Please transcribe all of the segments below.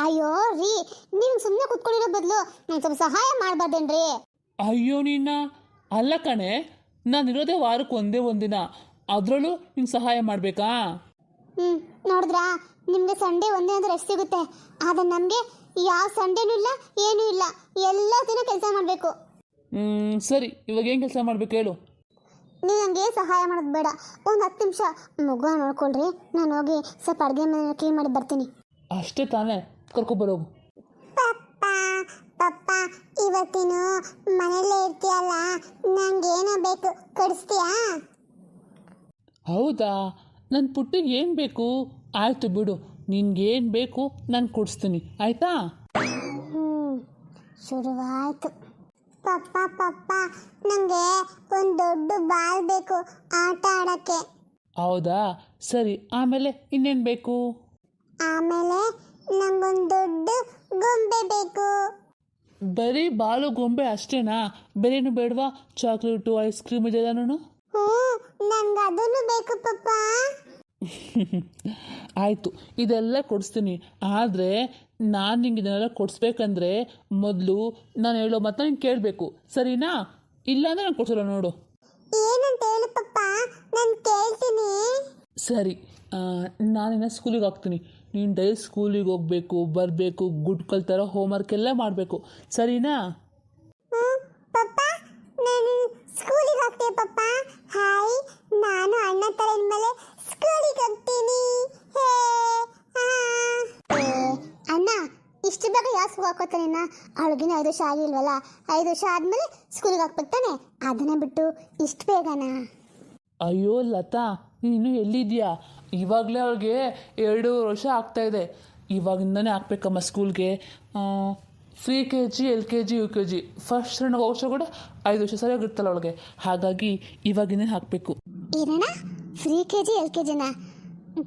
ಅಯ್ಯೋ ರೀ, ನೀವು ಸುಮ್ಮನೆ ಕುತ್ಕೊಂಡಿರೋ ಬದಲು ನಂಗೆ ಸ್ವಲ್ಪ ಸಹಾಯ ಮಾಡಬಾರ್ದೇನ್ರಿ? ಅಯ್ಯೋ ನಿನ್ನ, ಅಲ್ಲ ಕಣೆ, ನಾನಿರೋದೇ ವಾರಕ್ಕೆ ಒಂದೇ ಒಂದಿನ, ಅದರಲ್ಲೂ ನಿಂಗೆ ಸಹಾಯ ಮಾಡಬೇಕಾ? ನೋಡಿದ್ರಾ, ನಿಮಗೆ ಸಂಡೇ ಒಂದೇ ಅಂದ್ರೆ ರೆಸ್ಟ್ ಸಿಗುತ್ತೆ, ಆದರೆ ನಮಗೆ ಯಾವ ಸಂಡೇನೂ ಇಲ್ಲ, ಏನೂ ಇಲ್ಲ, ಎಲ್ಲ ದಿನ ಕೆಲಸ ಮಾಡಬೇಕು. ಸರಿ, ಇವಾಗ ಏನು ಕೆಲಸ ಮಾಡಬೇಕು ಹೇಳು? ನೀವು ನನಗೆ ಸಹಾಯ ಮಾಡೋದು ಬೇಡ, ಒಂದು 10 ನಿಮಿಷ ಮಗುನ ನೋಡ್ಕೊಳ್ರಿ, ನಾನು ಹೋಗಿ ಸ್ವಲ್ಪ ಅಡುಗೆ ಮನೆ ಕ್ಲೀನ್ ಮಾಡಿ ಬರ್ತೀನಿ. ಅಷ್ಟೇ ತಾನೇ, ಕರ್ಕೊಬರೋಗು. ಪಪ್ಪ ಪಪ್ಪ, ಇವತ್ತಿನ ಮನೆಯಲ್ಲೇ ಇರ್ತೀಯಲ್ಲ, ನಂಗೇನೋ ಬೇಕು, ಕೊಡಿಸ್ತೀಯಾ? ಹೌದಾ, ನನ್ನ ಪುಟ್ಟಿಗೆ ಏನು ಬೇಕು? ಆಯಿತು ಬಿಡು, ನಿನ್ಗೇನು ಬೇಕು ನಾನು ಕೊಡಿಸ್ತೀನಿ, ಆಯಿತಾ? ಶುರುವಾಯಿತು. ಪಪ್ಪ ಪಪ್ಪ, ನನಗೆ ಒಂದು ದೊಡ್ಡ ಬಾಲ್ ಬೇಕು ಆಟ ಆಡೋಕ್ಕೆ. ಹೌದಾ, ಸರಿ, ಆಮೇಲೆ ಇನ್ನೇನು ಬೇಕು? ಆಮೇಲೆ ನಂಗೊಂದು ದೊಡ್ಡ ಗೊಂಬೆ ಬೇಕು. ಬರೀ ಬಾಲು ಗೊಂಬೆ ಅಷ್ಟೇನಾ? ಬೇರೇನು ಬೇಡವಾ? ಚಾಕ್ಲೇಟು, ಐಸ್ ಕ್ರೀಮ್ ಇದೆಲ್ಲನೂ? ನಂಗೆ ಅದನ್ನು ಬೇಕು ಪಪ್ಪ. ಆಯಿತು, ಇದೆಲ್ಲ ಕೊಡಿಸ್ತೀನಿ, ಆದರೆ ನಾನು ನಿಂಗೆ ಇದನ್ನೆಲ್ಲ ಕೊಡಿಸ್ಬೇಕಂದ್ರೆ ಮೊದಲು ನಾನು ಹೇಳೋ ಮಾತನ್ನ ನೀನು ಕೇಳಬೇಕು, ಸರಿನಾ? ಇಲ್ಲಾಂದರೆ ನಾನು ಕೊಡ್ಸಲ್ಲ ನೋಡು. ಏನಂತ ಹೇಳು ಪಪ್ಪ, ನಾನು ಕೇಳ್ತೀನಿ. ಸರಿ, ನಾನಿನ್ನ ಸ್ಕೂಲಿಗೆ ಹೋಗ್ತೀನಿ, ನೀನು ಡೈಲಿ ಸ್ಕೂಲಿಗೆ ಹೋಗಬೇಕು, ಬರಬೇಕು, ಗುಡ್ ಕಲ್ತಾರ ಹೋಮ್ವರ್ಕ್ ಎಲ್ಲ ಮಾಡಬೇಕು, ಸರಿನಾ? ಪಪ್ಪ, ನಾನು ಸ್ಕೂಲಿಗೆ ಹೋಗ್ತೀನಿ ಪಪ್ಪ. ಹಾಯ್, ನಾನು ಅಣ್ಣ ಥರ ಇನ್ಮೇಲೆ ಸ್ಕೂಲಿಗೆ ಹೋಗ್ತೀನಿ. ಅಣ್ಣ, ಇಷ್ಟು ಬೇಗ ಯಾವ ಸ್ಕೂಲ್ ಹಾಕೋತಾನೇನ? ಅವಳಿಗಿನ 5 ವರ್ಷ ಆಗಿಲ್ವಲ್ಲ, 5 ವರ್ಷ ಆದಮೇಲೆ ಸ್ಕೂಲಿಗೆ ಹಾಕ್ಬೇಕು ತಾನೆ, ಅದನ್ನೇ ಬಿಟ್ಟು ಇಷ್ಟು ಬೇಗನಾ? ಅಯ್ಯೋ ಲತಾ, ನೀನು ಎಲ್ಲಿದ್ದೀಯಾ? ಇವಾಗಲೇ ಅವಳಿಗೆ 2 ವರ್ಷ ಆಗ್ತಾಯಿದೆ, ಇವಾಗಿಂದನೇ ಹಾಕ್ಬೇಕಮ್ಮ ಸ್ಕೂಲ್ಗೆ. Free KG, LKG, UKG, first standard ಹೋಗೋ ವರ್ಷ ಕೂಡ 5 ವರ್ಷ ಸರಿಯಾಗಿರ್ತಲ್ಲ ಅವಳಿಗೆ, ಹಾಗಾಗಿ ಇವಾಗಿಂದನೇ ಹಾಕಬೇಕು. ಏನಣ್ಣ, ಫ್ರೀ KG LKGನ?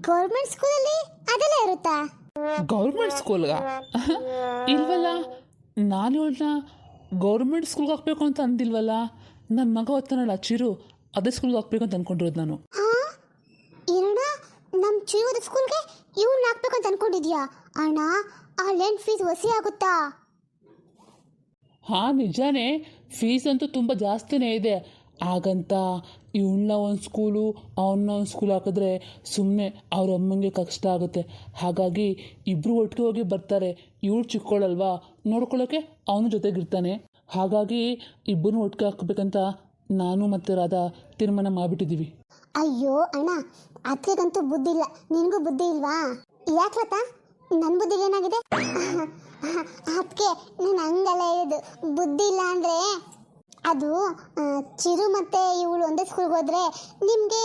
ಗೌರ್ಮೆಂಟ್ ಸ್ಕೂಲಲ್ಲಿ ಅದೆಲ್ಲ ಇರುತ್ತಾ? ಗೌರ್ಮೆಂಟ್ ಸ್ಕೂಲ್ಗ ಇಲ್ವಲ್ಲ, ನಾನು ಇವಳನ್ನ ಗೌರ್ಮೆಂಟ್ ಸ್ಕೂಲ್ಗೆ ಹಾಕಬೇಕು ಅಂತ ಅಂದಿಲ್ವಲ್ಲ. ನನ್ನ ಮಗ ಓದ್ತಾನಲ್ಲ ಚಿರು, ಅದೇ ಸ್ಕೂಲ್ಗೆ ಹಾಕ್ಬೇಕು ಅಂತ ಅಂದ್ಕೊಂಡಿರೋದು ನಾನು. ಏನಣ್ಣ, ನಮ್ಮ ಚಿರುದ ಸ್ಕೂಲ್ಗೆ ಇವ್ನ ಹಾಕ್ಬೇಕು ಅಂತ ಅನ್ಕೊಂಡಿದ್ಯಾ? ಅಣ್ಣ, ಅಲ್ಲೇನು ಫೀಸ್ ವಸಿ ಆಗುತ್ತಾ? ಹಾಂ ನಿಜಾನೇ, ಫೀಸ್ ಅಂತೂ ತುಂಬ ಜಾಸ್ತಿನೇ ಇದೆ. ಹಾಗಂತ ಇವಳನ್ನ ಒಂದು ಸ್ಕೂಲು ಅವನ್ನ ಒಂದು ಸ್ಕೂಲ್ ಹಾಕಿದ್ರೆ ಸುಮ್ಮನೆ ಅವ್ರ ಅಮ್ಮಂಗೆ ಕಷ್ಟ ಆಗುತ್ತೆ, ಹಾಗಾಗಿ ಇಬ್ಬರು ಒಟ್ಟಿಗೆ ಹೋಗಿ ಬರ್ತಾರೆ. ಇವಳು ಚಿಕ್ಕೋಳಲ್ವಾ, ನೋಡ್ಕೊಳ್ಳೋಕ್ಕೆ ಅವನ ಜೊತೆಗಿರ್ತಾನೆ, ಹಾಗಾಗಿ ಇಬ್ಬರನ್ನೂ ಒಟ್ಟಿಗೆ ಹಾಕಬೇಕಂತ ನಾನು ಮತ್ತು ರಾಧಾ ತೀರ್ಮಾನ ಮಾಡಿಬಿಟ್ಟಿದ್ದೀವಿ. ಅಯ್ಯೋ ಅಣ್ಣ, ಅದಕ್ಕಂತೂ ಬುದ್ಧಿ ಇಲ್ಲ, ನಿನಗೂ ಬುದ್ಧಿ ಇಲ್ವಾ? ಯಾಕ್ಲತ್ತ, ನನ್ನ ಬುದ್ಧಿಗೆ ಏನಾಗಿದೆ? ಅದಕ್ಕೆ ನಾನು ಹಂಗಲ್ಲ ಹೇಳೋದು, ಬುದ್ಧಿ ಇಲ್ಲ ಅಂದರೆ ಅದು ಚಿರು ಮತ್ತು ಇವಳು ಒಂದೇ ಸ್ಕೂಲ್ಗೆ ಹೋದರೆ ನಿಮಗೆ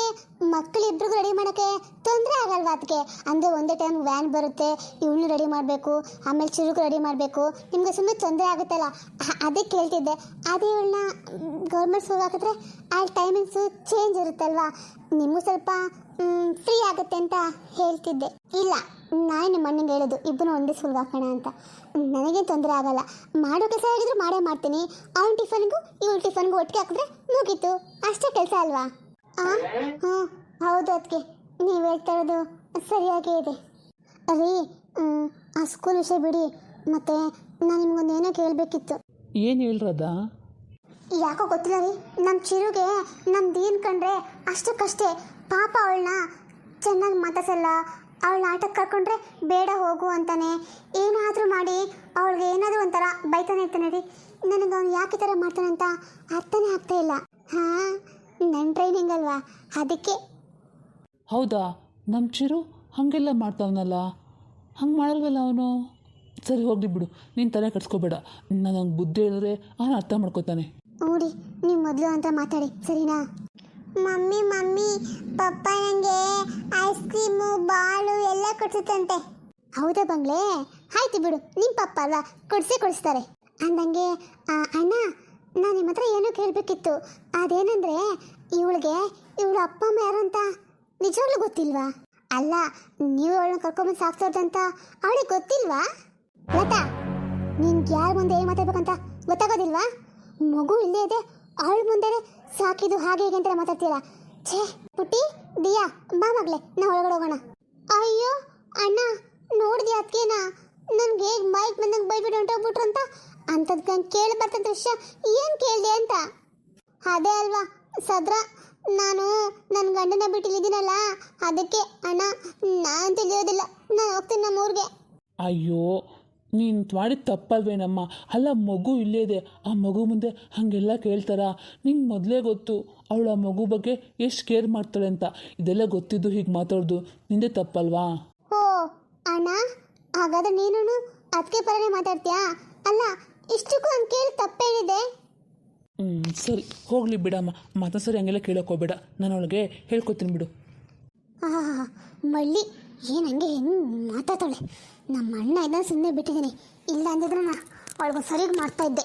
ಮಕ್ಕಳಿಬ್ರಿಗೂ ರೆಡಿ ಮಾಡೋಕ್ಕೆ ತೊಂದರೆ ಆಗಲ್ವಾ? ಅದಕ್ಕೆ ಅಂದರೆ ಒಂದೇ ಟೈಮ್ ವ್ಯಾನ್ ಬರುತ್ತೆ, ಇವಳನ್ನೂ ರೆಡಿ ಮಾಡಬೇಕು, ಆಮೇಲೆ ಚಿರುಗೂ ರೆಡಿ ಮಾಡಬೇಕು, ನಿಮಗೆ ಸುಮ್ಮನೆ ತೊಂದರೆ ಆಗುತ್ತಲ್ಲ, ಅದಕ್ಕೆ ಹೇಳ್ತಿದ್ದೆ. ಅದೇ ಇವಳನ್ನ ಗೌರ್ಮೆಂಟ್ ಸ್ಕೂಲ್ಗೆ ಹಾಕಿದ್ರೆ ಅಲ್ಲಿ ಟೈಮಿಂಗ್ಸು ಚೇಂಜ್ ಇರುತ್ತಲ್ವಾ, ನಿಮಗೂ ಸ್ವಲ್ಪ ಫ್ರೀ ಆಗುತ್ತೆ ಅಂತ ಹೇಳ್ತಿದ್ದೆ. ಇಲ್ಲ, ನಾನು ನಿಮ್ಮ ಅಣ್ಣಂಗೆ ಹೇಳೋದು ಇಬ್ಬರು ಒಂದೇ ಸ್ಕೂಲ್ಗೆ ಹಾಕೋಣ ಅಂತ. ನನಗೇನು ತೊಂದರೆ ಆಗಲ್ಲ, ಮಾಡೋ ಕೆಲಸ ಹೇಳಿದ್ರು ಮಾಡೇ ಮಾಡ್ತೀನಿ. ಅವ್ನ ಟಿಫನ್ಗೂ ಇವಳು ಟಿಫನ್ಗೂ ಒಟ್ಟಿಗೆ ಹಾಕಿದ್ರೆ ಮುಗೀತು, ಅಷ್ಟೇ ಕೆಲಸ ಅಲ್ವಾ? ಹ್ಞೂ ಹೌದು, ಅದಕ್ಕೆ ನೀವು ಹೇಳ್ತಾ ಇರೋದು ಸರಿಯಾಗೇ ಇದೆ ರೀ. ಆ ಸ್ಕೂಲ್ ವಿಷಯ ಬಿಡಿ, ಮತ್ತು ನಾನು ನಿಮ್ಗೊಂದು ಏನೋ ಕೇಳಬೇಕಿತ್ತು. ಏನು ಹೇಳ್ರದ? ಯಾಕೋ ಗೊತ್ತಿಲ್ಲ ರೀ, ನಮ್ಮ ಚಿರುಗೆ ನಮ್ದು ಏನು ಕಂಡ್ರೆ ಅಷ್ಟಕ್ಕಷ್ಟೇ, ಪಾಪ ಅವಳನ್ನ ಚೆನ್ನಾಗಿ ಮಾತಾಡ್ಸಲ್ಲ, ಅವಳ ಆಟಕ್ಕೆ ಕರ್ಕೊಂಡ್ರೆ ಬೇಡ ಹೋಗು ಅಂತಾನೆ, ಏನಾದರೂ ಮಾಡಿ ಅವಳಿಗೆ ಏನಾದರೂ ಒಂಥರ ಬೈತಾನೆ ಇರ್ತಾನೆ ರೀ. ನನಗೆ ಅವ್ನು ಯಾಕೆ ಈ ಥರ ಮಾಡ್ತಾನೆ ಅಂತ ಅರ್ಥನೇ ಆಗ್ತಾ ಇಲ್ಲ. ಹಾಂ, ನನ್ನ ಟ್ರೈನಿಂಗ್ ಅಲ್ವಾ, ಅದಕ್ಕೆ. ಹೌದಾ, ನಮ್ಮ ಚಿರು ಹಾಗೆಲ್ಲ ಮಾಡ್ತಾವನಲ್ಲ, ಹಂಗೆ ಮಾಡಲ್ವಲ್ಲ ಅವನು. ಸರಿ ಹೋಗಲಿ ಬಿಡು, ನೀನು ತಲೆ ಕಟ್ಸ್ಕೋಬೇಡ, ನಾನು ಅವ್ನಿಗೆ ಬುದ್ಧಿ ಹೇಳಿದ್ರೆ ಅವನು ಅರ್ಥ ಮಾಡ್ಕೋತಾನೆ. ನೋಡಿ, ನೀವು ಮೊದಲು ಅಂತ ಮಾತಾಡಿ, ಸರಿನಾ? ಮಮ್ಮಿ ಮಮ್ಮಿ, ಪಪ್ಪ ನನಗೆ ಐಸ್ ಕ್ರೀಮು, ಬಾಲು ಎಲ್ಲ ಕೊಡ್ಸುತ್ತಂತೆ. ಹೌದಾ ಬಂಗ್ಲೆ? ಆಯ್ತು ಬಿಡು, ನಿಮ್ಮ ಪಪ್ಪ ಅಲ್ಲ, ಕೊಡಿಸ್ತಾರೆ. ಅಂದಂಗೆ ಅಣ್ಣ, ನಾನು ನಿಮ್ಮ ಹತ್ರ ಏನೋ ಕೇಳಬೇಕಿತ್ತು. ಅದೇನಂದರೆ, ಇವಳ ಅಪ್ಪ ಅಮ್ಮ ಯಾರು ಅಂತ ನಿಜವಾಗ್ಲೂ ಗೊತ್ತಿಲ್ವಾ? ಅಲ್ಲ, ನೀವು ಅವಳನ್ನ ಕರ್ಕೊಂಬಂದು ಸಾಕ್ಸೋದಂತ ಅವಳಿಗೆ ಗೊತ್ತಿಲ್ವಾ? ಲತಾ, ನಿನ್ಗೆ ಯಾರ ಮುಂದೆ ಏನು ಮಾತಾಡ್ಬೇಕಂತ ಗೊತ್ತಾಗೋದಿಲ್ವಾ? ಮಗು ಇಲ್ಲೇ ಇದೆ, ಅವಳ ಮುಂದೆ ಸಾಕಿದು ಹಾಗೆ ಹೀಗೆ ಅಂತೆಲ್ಲ ಮಾತಾಡ್ತೀರಾ? ಛೇ ಪುಟ್ಟಿ, ದಿಯಾ, ಬಾ ಮಗಳೇ, ನಾವು ಒಳಗಡೆ ಹೋಗೋಣ. ಅಯ್ಯೋ ಅಣ್ಣ, ನೋಡಿದ್ಯಾ ಅದಕ್ಕೇನಾ ನನ್ಗೆ ಹೇಗೆ ಮೈಕ್ ಬಂದಂಗೆ ಬೈಬಿಟ್ಟು ಹೊಂಟೋಗ್ಬಿಟ್ರು ಅಂತ ಅಂಥದ್ದು ನಂಗೆ ಕೇಳಿ ಬರ್ತದ ವಿಷಯ ಏನು ಕೇಳಿದೆ ಅಂತ. ಅದೇ ಅಲ್ವಾ ಸದ್ರ, ನಾನು ನನ್ನ ಗಂಡನ ಬಿಟ್ಟಿಲ್ಲಿದ್ದೀನಲ್ಲ ಅದಕ್ಕೆ ಅಣ್ಣ ನಾನು ತಿಳಿಯೋದಿಲ್ಲ, ನಾನು ಹೋಗ್ತೀನಿ ನಮ್ಮ ಊರಿಗೆ. ಅಯ್ಯೋ ನೀನು ಮಾಡಿದ ತಪ್ಪಲ್ವೇನಮ್ಮ. ಅಲ್ಲ ಮಗು ಇಲ್ಲೇ ಇದೆ, ಆ ಮಗು ಮುಂದೆ ಹಾಗೆಲ್ಲ ಕೇಳ್ತಾರಾ? ನಿಂಗೆ ಮೊದಲೇ ಗೊತ್ತು ಅವಳು ಆ ಮಗು ಬಗ್ಗೆ ಎಷ್ಟು ಕೇರ್ ಮಾಡ್ತಾಳೆ ಅಂತ. ಇದೆಲ್ಲ ಗೊತ್ತಿದ್ದು ಹೀಗೆ ಮಾತಾಡೋದು ನಿಂದೇ ತಪ್ಪಲ್ವಾ? ಓ ಅಣ್ಣ, ಹಾಗಾದ್ರೆ ನೀನು ಅದಕ್ಕೆ ಪರನೇ ಮಾತಾಡ್ತೀಯಾ? ಅಲ್ಲ ಇಷ್ಟಕ್ಕೂ ನಾನು ಕೇಳಿ ತಪ್ಪೇನಿದೆ? ಸರಿ ಹೋಗಲಿ ಬಿಡಮ್ಮ, ಮತ್ತೊಂದು ಸರಿ ಹಂಗೆಲ್ಲ ಕೇಳೋಕೆ ಹೋಗ್ಬೇಡ, ನಾನು ಅವಳಿಗೆ ಹೇಳ್ಕೊತೀನಿ ಬಿಡು. ಮಳ್ಳಿ ಏನು ಹಂಗೆ ಹೆಂಗೆ ಮಾತಾಡ್ತಾಳೆ. ನಮ್ಮ ಅಣ್ಣ ಇದನ್ನ ಸುಮ್ಮನೆ ಬಿಟ್ಟಿದ್ದೀನಿ, ಇಲ್ಲ ಅಂದಿದ್ರೆ ನಾ ಅವಳಿಗೆ ಸರಿಗೆ ಮಾಡ್ತಾ ಇದ್ದೆ.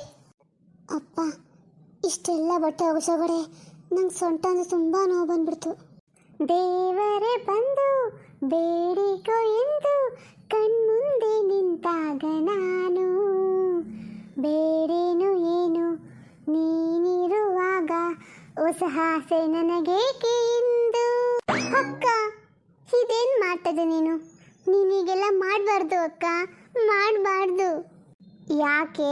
ಅಪ್ಪ ಇಷ್ಟೆಲ್ಲ ಬಟ್ಟೆ ಒಗಸೋಗಡೆ ನಂಗೆ ಸೊಂಟ ಅಂದರೆ ತುಂಬ ನೋವು ಬಂದ್ಬಿಡ್ತು. ದೇವರೇ ಬಂದು ಬೇಡಿಕೋ ಎಂದು ಕಣ್ಮುಂದೆ ನಿಂತಾಗ ನಾನು ಬೇರೇನು ಏನು ನೀನಿರುವಾಗ ಹೊಸ ಆಸೆ ನನಗೇಕೆ ಇಂದು. ಅಕ್ಕ ಇದೇನು ಮಾಡ್ತದೆ ನೀನು? ನೀನೀಗೆಲ್ಲ ಮಾಡಬಾರ್ದು ಅಕ್ಕ, ಮಾಡಬಾರ್ದು. ಯಾಕೆ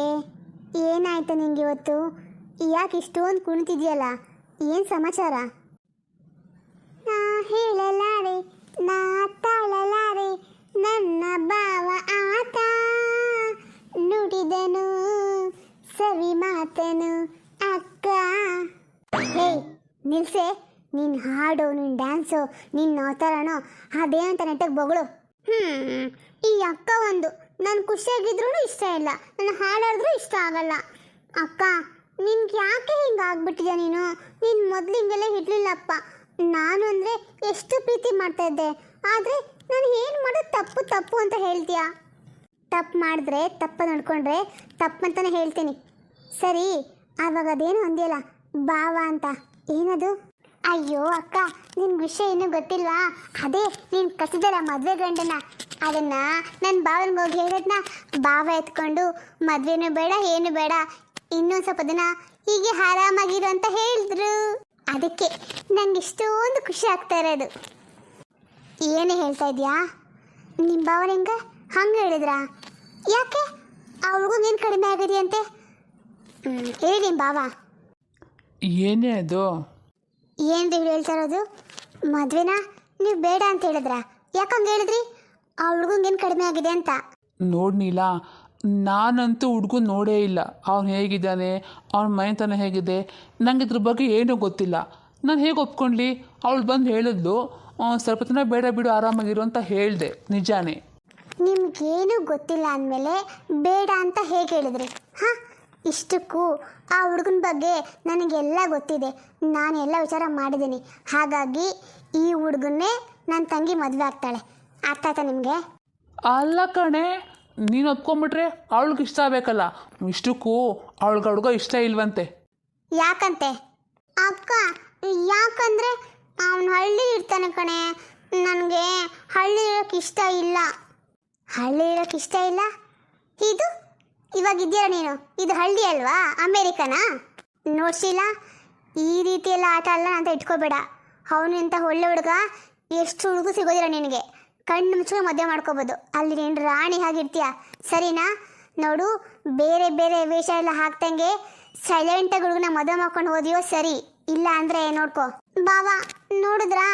ಏನಾಯ್ತು ನಿಂಗೆ ಇವತ್ತು? ಯಾಕೆ ಇಷ್ಟೊಂದು ಕುಣಿತಿದ್ಯಲ್ಲ, ಏನು ಸಮಾಚಾರ? ನಾ ಹೇಳಲಾರೆ, ನಾ ತಾಳಲಾರೆ, ನನ್ನ ಭಾವ ಆತ ನುಡಿದನು ಸವಿ ಮಾತನು ಅಕ್ಕ. ಹೇ ನಿಲ್ಸೆ, ನಿನ್ನ ಹಾಡು, ನಿನ್ನ ಡ್ಯಾನ್ಸು, ನಿನ್ನ ಅವತಾರನೋ ಅದೇ ಅಂತ ನೆಟ್ಟಗೆ ಬೊಗಳು. ಈ ಅಕ್ಕ ಒಂದು ನಾನು ಖುಷಿಯಾಗಿದ್ರೂ ಇಷ್ಟ ಇಲ್ಲ, ನನ್ನ ಹಾಡಾಡಿದ್ರೂ ಇಷ್ಟ ಆಗಲ್ಲ. ಅಕ್ಕ ನಿನ್ಗೆ ಯಾಕೆ ಹಿಂಗೆ ಆಗ್ಬಿಟ್ಟಿದ್ಯಾ ನೀನು? ನೀನು ಮೊದಲು ಹಿಂಗೆಲ್ಲ ಇರಲಿಲ್ಲಪ್ಪ. ನಾನು ಅಂದರೆ ಎಷ್ಟು ಪ್ರೀತಿ ಮಾಡ್ತಾ ಇದ್ದೆ, ಆದರೆ ನಾನು ಏನು ಮಾಡೋದು ತಪ್ಪು ತಪ್ಪು ಅಂತ ಹೇಳ್ತೀಯಾ? ತಪ್ಪು ಮಾಡಿದ್ರೆ ತಪ್ಪು ನಡ್ಕೊಂಡ್ರೆ ತಪ್ಪಂತಲೇ ಹೇಳ್ತೀನಿ. ಸರಿ ಆವಾಗ ಅದೇನು ಅಂದಿಯಲ್ಲ ಭಾವ ಅಂತ, ಏನದು? ಅಯ್ಯೋ ಅಕ್ಕ, ನಿನ್ನ ವಿಷಯ ಇನ್ನೂ ಗೊತ್ತಿಲ್ವಾ? ಅದೇ ನೀನು ಕಸಿದಲ್ಲ ಮದುವೆ ಗಂಡನ, ಅದನ್ನು ನನ್ನ ಭಾವನಿಗೆ ಹೋಗಿ ಹೇಳಿದ್ನ. ಭಾವ ಎತ್ಕೊಂಡು ಮದುವೆನೂ ಬೇಡ ಏನು ಬೇಡ, ಇನ್ನೊಂದು ಸ್ವಲ್ಪ ದಿನ ಹೀಗೆ ಆರಾಮಾಗಿರು ಅಂತ ಹೇಳಿದ್ರು. ಅದಕ್ಕೆ ನಂಗೆ ಇಷ್ಟೊಂದು ಖುಷಿ ಆಗ್ತಾ ಇರೋದು. ಏನು ಹೇಳ್ತಾ ಇದೆಯಾ? ನಿಮ್ಮ ಭಾವನ ಹೆಂಗೆ ಹಂಗೆ ಹೇಳಿದ್ರಾ? ಯಾಕೆ ಅವ್ರಿಗೂ ಏನು ಕಡಿಮೆ ಆಗಿದೆಯಂತೆ? ಹೇಳಿ ನಿಮ್ಮ ಭಾವ. ಏನೇ ಅದು? ಏನು ಹೇಳ್ತಾ ಇರೋದು? ಮದುವೆನ ನೀವು ಬೇಡ ಅಂತ ಹೇಳಿದ್ರ? ಯಾಕಂಗೆ ಹೇಳಿದ್ರಿ? ಹುಡುಗಂಗೇನು ಕಡಿಮೆ ಆಗಿದೆ ಅಂತ? ನೋಡಿ ನೀಲ, ನಾನಂತೂ ಹುಡುಗನ ನೋಡೇ ಇಲ್ಲ. ಅವನು ಹೇಗಿದ್ದಾನೆ, ಅವನ ಮನೆತನ ಹೇಗಿದೆ, ನನಗೆ ಇದ್ರ ಬಗ್ಗೆ ಏನೂ ಗೊತ್ತಿಲ್ಲ. ನಾನು ಹೇಗೆ ಒಪ್ಕೊಂಡ್ಲಿ? ಅವಳು ಬಂದು ಹೇಳಿದ್ಲು, ಸ್ವಲ್ಪ ದಿನ ಬೇಡ ಬಿಡು ಆರಾಮಾಗಿರು ಅಂತ ಹೇಳಿದೆ, ನಿಜಾನೇ. ನಿಮ್ಗೇನು ಗೊತ್ತಿಲ್ಲ ಅಂದಮೇಲೆ ಬೇಡ ಅಂತ ಹೇಗೆ ಹೇಳಿದ್ರಿ? ಹಾಂ, ಇಷ್ಟಕ್ಕೂ ಆ ಹುಡುಗನ ಬಗ್ಗೆ ನನಗೆಲ್ಲ ಗೊತ್ತಿದೆ, ನಾನು ಎಲ್ಲ ವಿಚಾರ ಮಾಡಿದ್ದೀನಿ. ಹಾಗಾಗಿ ಈ ಹುಡುಗನ್ನೇ ನನ್ನ ತಂಗಿ ಮದುವೆ ಆಗ್ತಾಳೆ. ಅರ್ಥ ಆಯ್ತಾ ನಿಮಗೆ? ಅಲ್ಲ ಕಣೆ, ನೀನು ಒಪ್ಕೊಂಬಿಟ್ರೆ ಅವಳಿಗೆ ಇಷ್ಟ ಆಗಬೇಕಲ್ಲ. ಇಷ್ಟಕ್ಕೂ ಅವಳಿಗೆ ಹುಡುಗ ಇಷ್ಟ ಇಲ್ವಂತೆ. ಯಾಕಂತೆ? ಅಕ್ಕ ಯಾಕಂದರೆ ಅವನು ಹಳ್ಳಿ ಇರ್ತಾನೆ ಕಣೆ, ನನಗೆ ಹಳ್ಳಿ ಇರೋಕ್ಕೆ ಇಷ್ಟ ಇಲ್ಲ. ಹಳ್ಳಿ ಇರೋಕ್ಕೆ ಇಷ್ಟ ಇಲ್ಲ? ಇದು ಇವಾಗ ಇದೆಯಲ್ಲ ನೀನು, ಇದು ಹಳ್ಳಿ ಅಲ್ವಾ, ಅಮೇರಿಕನಾ? ನೋಡ್ಸಿಲ್ಲ, ಈ ರೀತಿಯೆಲ್ಲ ಆಟ ಅಲ್ಲ ಅಂತ ಇಟ್ಕೋಬೇಡ. ಅವನು ಇಂಥ ಒಳ್ಳೆ ಹುಡುಗ ಎಷ್ಟು ಹುಡುಗ ಸಿಗೋದಿಲ್ಲ ನಿನಗೆ. ಕಣ್ಣು ಮುಚ್ಕೊಂಡು ಮದುವೆ ಮಾಡ್ಕೋಬೋದು, ಅಲ್ಲಿ ನೀನು ರಾಣಿ ಆಗಿರ್ತೀಯ, ಸರಿನಾ? ನೋಡು, ಬೇರೆ ಬೇರೆ ವೇಷ ಎಲ್ಲ ಹಾಕ್ದಂಗೆ ಸೈಲೆಂಟಾಗಿ ಹುಡುಗನ ಮದುವೆ ಮಾಡ್ಕೊಂಡು ಹೋದಿಯೋ ಸರಿ, ಇಲ್ಲ ಅಂದರೆ ನೋಡ್ಕೋ. ಬಾವಾ ನೋಡಿದ್ರಾ,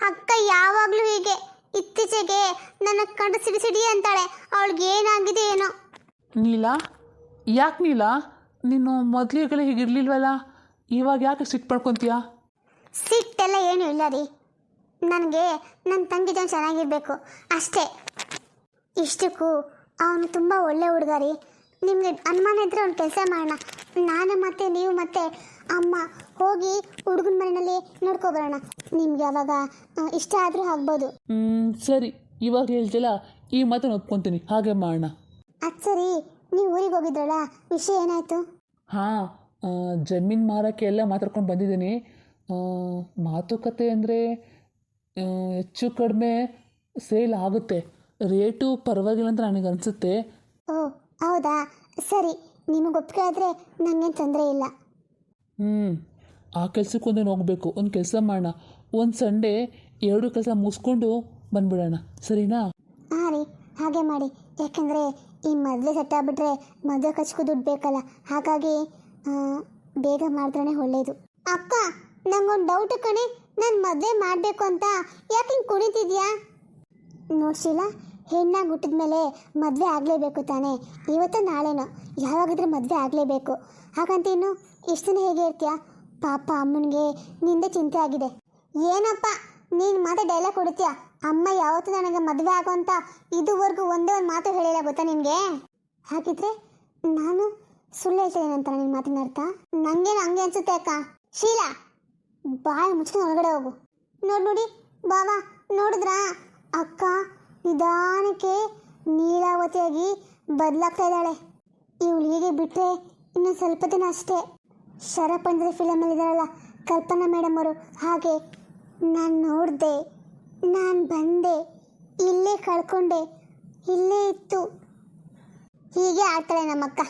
ಅಕ್ಕ ಯಾವಾಗಲೂ ಹೀಗೆ. ಇತ್ತೀಚೆಗೆ ನನ್ನ ಕಂಡು ಸಿಡಿ ಸಿಡಿ ಅಂತಾಳೆ. ಅವಳಿಗೆ ಏನಾಗಿದೆ ಏನೋ. ನೀಲ, ಯಾಕೆ ನೀಲ, ನೀನು ಮೊದಲಿಗೆಲ್ಲ ಹೀಗಿರ್ಲಿಲ್ವಲ್ಲ, ಇವಾಗ ಯಾಕೆ ಸಿಟ್ಟು ಪಡ್ಕೊತೀಯ? ಸಿಟ್ಟೆಲ್ಲ ಏನೂ ಇಲ್ಲ ರೀ, ನನಗೆ ನನ್ನ ತಂಗಿ ಜನ ಚೆನ್ನಾಗಿರಬೇಕು ಅಷ್ಟೇ. ಇಷ್ಟಕ್ಕೂ ಅವನು ತುಂಬ ಒಳ್ಳೆ ಹುಡುಗ ರೀ. ನಿಮಗೆ ಅನುಮಾನ ಇದ್ದರೆ ಅವ್ನು ಕೆಲಸ ಮಾಡೋಣ, ನಾನು ಮತ್ತು ನೀವು ಮತ್ತು ಅಮ್ಮ ಹೋಗಿ ಹುಡುಗನ ಮನೆಯಲ್ಲಿ ನೋಡ್ಕೊಬರೋಣ. ನಿಮ್ಗೆ ಅವಾಗ ಇಷ್ಟ ಆದರೂ ಆಗ್ಬೋದು. ಸರಿ, ಇವಾಗ ಹೇಳ್ತಿಲ್ಲ, ಈ ಮಾತನ್ನು ಒಪ್ಕೊತೀನಿ, ಹಾಗೆ ಮಾಡೋಣ. ಅದು ಸರಿ, ನೀವು ಊರಿಗೆ ಹೋಗಿದ್ರಲ್ಲ, ವಿಷಯ ಏನಾಯಿತು? ಹಾಂ, ಜಮೀನು ಮಾರೋಕ್ಕೆ ಎಲ್ಲ ಮಾತಾಡ್ಕೊಂಡು ಬಂದಿದ್ದೀನಿ. ಮಾತುಕತೆ ಅಂದರೆ ಹೆಚ್ಚು ಕಡಿಮೆ ಸೇಲ್ ಆಗುತ್ತೆ, ರೇಟು ಪರವಾಗಿಲ್ಲ ಅಂತ ನನಗೆ ಅನಿಸುತ್ತೆ. ಓ ಹೌದಾ, ಸರಿ, ನಿಮಗೆ ಒಪ್ಪಿಗೆ ಆದರೆ ನನಗೇನು ತೊಂದರೆ ಇಲ್ಲ. ಆ ಕೆಲಸಕ್ಕೊಂದೇನು ಹೋಗಬೇಕು. ಒಂದು ಕೆಲಸ ಮಾಡೋಣ, ಒಂದು ಸಂಡೇ 2 ಕೆಲಸ ಮುಗಿಸ್ಕೊಂಡು ಬಂದ್ಬಿಡೋಣ, ಸರಿನಾ? ಹಾಂ ರೀ, ಹಾಗೆ ಮಾಡಿ. ಯಾಕಂದರೆ ಈ ಮದುವೆ ಸೆಟ್ ಆಗ್ಬಿಟ್ರೆ ಮದುವೆ ಖರ್ಚಿಗೂ ದುಡ್ಡು ಬೇಕಲ್ಲ, ಹಾಗಾಗಿ ಬೇಗ ಮಾಡಿದ್ರೇ ಒಳ್ಳೇದು. ಅಕ್ಕ, ನಂಗೊಂದು ಡೌಟ್ ಕಣೆ, ನಾನು ಮದುವೆ ಮಾಡಬೇಕು ಅಂತ ಯಾಕೆ ಹಿಂಗೆ ಕುಣಿತಿದ್ಯಾ? ನೋಡ್ಸಿಲ್ಲ, ಹೆಣ್ಣಾಗಿ ಹುಟ್ಟಿದ ಮೇಲೆ ಮದುವೆ ಆಗಲೇಬೇಕು ತಾನೇ, ಇವತ್ತು ನಾಳೆನೋ ಯಾವಾಗಿದ್ರೆ ಮದುವೆ ಆಗಲೇಬೇಕು. ಹಾಗಂತ ಇನ್ನು ಇಷ್ಟು ದಿನ ಹೇಗೆ ಇರ್ತೀಯಾ? ಪಾಪ ಅಮ್ಮನಿಗೆ ನಿಂದೆ ಚಿಂತೆ ಆಗಿದೆ. ಏನಪ್ಪ ನೀನು ಮಾತ್ರ ಡೈಲಾಗ್ ಕೊಡ್ತೀಯ? ಅಮ್ಮ ಯಾವತ್ತೂ ನನಗೆ ಮದುವೆ ಆಗೋ ಅಂತ ಇದುವರೆಗೂ ಒಂದೇ ಒಂದು ಮಾತು ಹೇಳಿಲ್ಲ, ಗೊತ್ತಾ ನಿನಗೆ? ಹಾಗಿದ್ರೆ ನಾನು ಸುಳ್ಳು ಹೇಳ್ತಿದ್ದೇನೆ ಅಂತ ನಿನ್ನ ಮಾತಿನ ಅರ್ಥ? ನನಗೇನು ಹಂಗೆ ಅನ್ಸುತ್ತೆ ಅಕ್ಕ. ಶೀಲಾ, ಬಾಯಿ ಮುಚ್ಕೊಂಡು ಒಳಗಡೆ ಹೋಗು. ನೋಡಿ ಬಾವಾ, ನೋಡಿದ್ರಾ ಅಕ್ಕ ನಿಧಾನಕ್ಕೆ ನೀಲಾವತಿಯಾಗಿ ಬದಲಾಗ್ತಾ ಇದ್ದಾಳೆ. ಇವಳು ಹೀಗೆ ಬಿಟ್ಟರೆ ಇನ್ನು ಸ್ವಲ್ಪ ದಿನ ಅಷ್ಟೇ. ಶರಪಂಜರ ಫಿಲಮಲ್ಲಿ ಇದ್ದಾರಲ್ಲ ಕಲ್ಪನಾ ಮೇಡಮ್ ಅವರು, ಹಾಗೆ ನಾನು ನೋಡಿದೆ, ನಾನು ಬಂದೆ, ಇಲ್ಲೇ ಕಳ್ಕೊಂಡೆ, ಇಲ್ಲೇ ಇತ್ತು, ಹೀಗೆ ಆಡ್ತಾಳೆ ನಮ್ಮಕ್ಕ.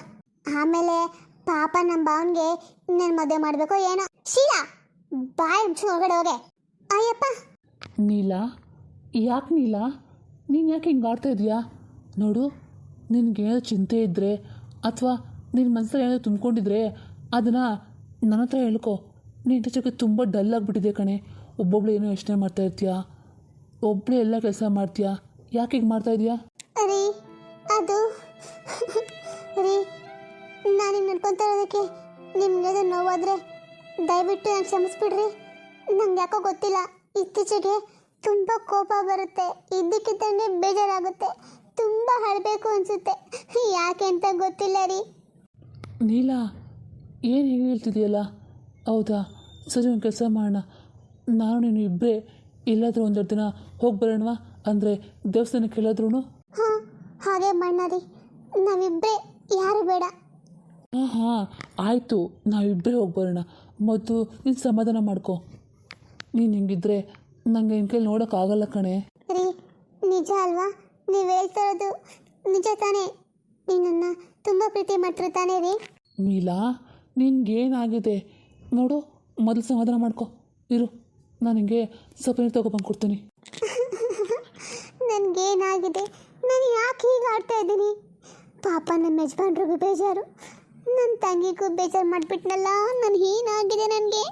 ಆಮೇಲೆ ಪಾಪ ನಮ್ಮ ಭಾವನಿಗೆ ಇನ್ನೇನು ಮದುವೆ ಮಾಡಬೇಕೋ ಏನೋ. ಶೀಲಾ, ಬಾಯಿ ಮುಚ್ಚು ಹೊರಗಡೆ ಹೋಗೆ. ಅಯ್ಯಪ್ಪ. ನೀಲಾ, ಯಾಕೆ ನೀಲಾ, ನೀನು ಯಾಕೆ ಹಿಂಗೆ ಆಡ್ತಾ ಇದೀಯಾ? ನೋಡು, ನಿನಗೇನಾದ್ರು ಚಿಂತೆ ಇದ್ದರೆ ಅಥವಾ ನಿನ್ನ ಮನಸ್ಸಲ್ಲಿ ಏನಾದರೂ ತುಂಬ್ಕೊಂಡಿದ್ರೆ ಅದನ್ನು ನನ್ನ ಹತ್ರ ಹೇಳ್ಕೊ. ನೀನು ಇತ್ತೀಚೆಗೆ ತುಂಬ ಡಲ್ ಆಗಿಬಿಟ್ಟಿದೆ ಕಣೆ. ಒಬ್ಬೊಬ್ಳು ಏನೋ ಯೋಚನೆ ಮಾಡ್ತಾ ಇರ್ತೀಯಾ, ಒಬ್ಬಳೇ ಎಲ್ಲ ಕೆಲಸ ಮಾಡ್ತೀಯಾ, ಯಾಕೆ ಹೀಗೆ ಮಾಡ್ತಾ ಇದೀಯಾ? ರೀ, ಅದು ರೀ, ನಾನು ಹಿಂಗೆ ನಡ್ಕೊತಾ ಇರೋದಕ್ಕೆ ನಿಮ್ಗೆ ನೋವಾದರೆ ದಯವಿಟ್ಟು ನಾನು ಕ್ಷಮಿಸ್ಬಿಡ್ರಿ. ನಂಗೆ ಯಾಕೋ ಗೊತ್ತಿಲ್ಲ, ಇತ್ತೀಚೆಗೆ ತುಂಬ ಕೋಪ ಬರುತ್ತೆ, ಇದ್ದಕ್ಕಿದ್ದಂಗೆ ಬೇಜಾರಾಗುತ್ತೆ, ತುಂಬ ಅಳಬೇಕು ಅನಿಸುತ್ತೆ, ಯಾಕೆ ಅಂತ ಗೊತ್ತಿಲ್ಲ ರೀ. ನೀಲಾ, ಏನು ಹೇಗೆ ಹೇಳ್ತಿದೆಯಲ್ಲ? ಹೌದಾ, ಸರಿ, ಒಂದು ಕೆಲಸ ಮಾಡೋಣ, ನಾನು ನೀನು ಇಬ್ಬರೇ ಎಲ್ಲಾದರೂ ಒಂದೆರಡು ದಿನ ಹೋಗಿ ಬರೋಣವಾ? ಅಂದರೆ ದೇವಸ್ಥಾನಕ್ಕೆ ಎಲ್ಲಾದ್ರೂ? ಹಾಂ, ಹಾಗೆ ಮಾಡೋಣ ರೀ, ನಾವಿಬ್ಬರೇ, ಯಾರು ಬೇಡ. ಹಾಂ ಆಯಿತು, ನಾವಿಬ್ಬರೇ ಹೋಗಿ ಬರೋಣ. ಮತ್ತು ನೀನು ಸಮಾಧಾನ ಮಾಡ್ಕೊ. ನೀನು ಹಿಂಗಿದ್ರೆ ನನಗೆ ನಿನ್ನ ಕೈಲಿ ನೋಡೋಕ್ಕಾಗಲ್ಲ ಕಣೆ. ರೀ, ನಿಜ ಅಲ್ವಾ ನೀವು ಹೇಳ್ತಾ ಇರೋದು? ನಿಜ ತಾನೇ? ನೀನನ್ನು ತುಂಬ ಪ್ರೀತಿ ಮಾಡ್ತಿರು ತಾನೇ ರೀ? ನೀಲಾ, ನಿನ್ಗೇನಾಗಿದೆ ನೋಡು, ಮೊದಲು ಸಮಾಧಾನ ಮಾಡ್ಕೊ. ಇರು, ನಾನು ನಿನಗೆ ಸ್ವಲ್ಪ ನೀರು ತಗೊಬಂದು ಕೊಡ್ತೀನಿ. ನನಗೇನಾಗಿದೆ? ನಾನು ಯಾಕೆ ಹೀಗೆ ಆಡ್ತಾ ಇದ್ದೀನಿ? ಪಾಪ ನಮ್ಮ ಯಜಮಾನ್ರಿಗೂ ಬೇಜಾರು, ನನ್ನ ತಂಗಿಗೂ ಬೇಜಾರು ಮಾಡಿಬಿಟ್ನಲ್ಲ, ನಾನು ಏನಾಗಿದೆ ನನಗೆ?